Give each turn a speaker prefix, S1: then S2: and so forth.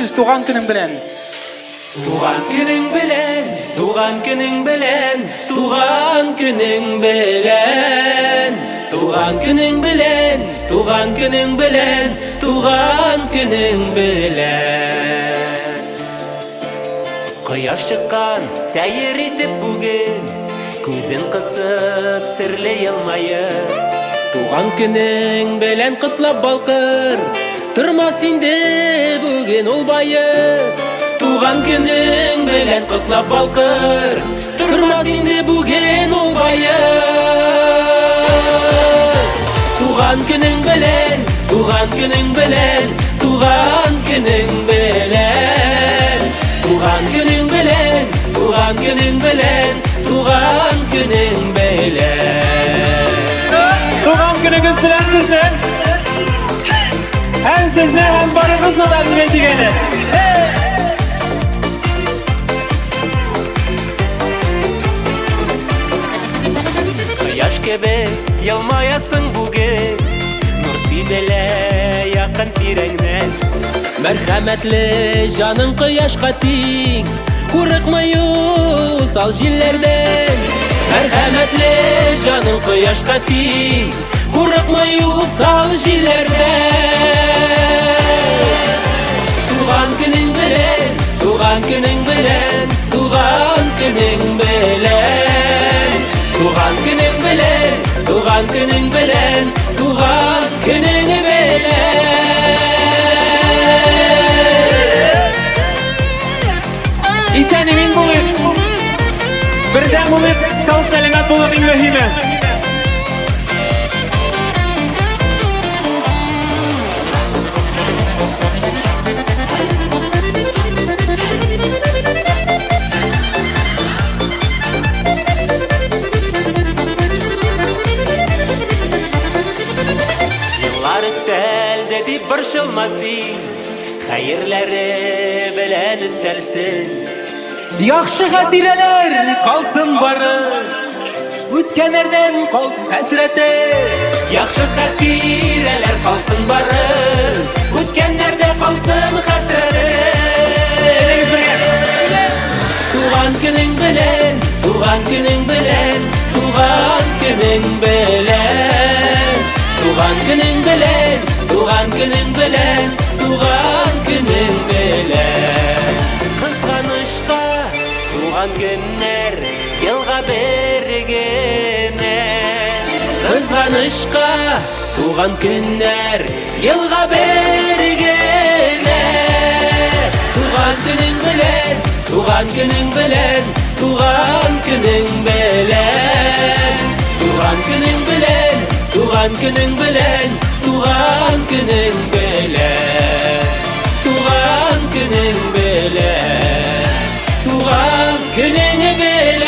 S1: Күтүшүбүз тууган күнүң менен.
S2: Туган күнүң белән, туган күнүң белән, туган күнүң белән, туган күнүң белән, туган күнүң белән, туган күнүң белән. Кояш чыккан, сәер итеп бүген, күзен кысып серле елмаеп. Туган күнүң белән котлап балкыр, тормас инде бүген ул байып. Туган күнүң белән котлап балкыр, тормас инде бүген ул байып. Туган күнүң белән, туган күнүң белән, туган күнүң белән, туган күнүң белән, туган күнүң белән, туган күнүң белән.
S1: Тууган күнүңүз менен сизди. Һәм сизди һәм барыгызды да дигени.
S2: Кояш кебек елмаясың бүген, нур сибелә якын тирәңнән. Мәрхәмәтле җаның кояшка тиң, курыкмый усал җилләрдән. Мәрхәмәтле җаның кояшка тиң, курыкмый усал җилләрдән. Туган күнүң белән, туган күнүң белән, туган күнүң белән, туган күнүң белән, туган күнүң белән, туган күнүң белән.
S1: Исән-имин булыйк. Бердәм булыйк, сау-сәламәт булыйк иң мөһиме.
S2: Yıllar üstelde diп борчылмасын, хәерләре белән үстәлсен. Яхшы хатирәләр калсын бары, үткәннәрдән калсын хәсрәте. Яхшы хатирәләр калсын бары, үткәннәрдә калсын хәсрәте. Туган күнүң белән, туган күнүң белән, туган күнүң белән, туган күнүң белән, туган күнүң белән, туган күнүң белән. Кызганычка туган көннәр елга бер генә. Кызганычка туган көннәр елга бер генә. Туган күнүң белән, туган күнүң белән, туган күнүң белән, туган күнүң белән, туган күнүң белән, туган күнүң белән, туган күнүң белән, туган күнүң белән.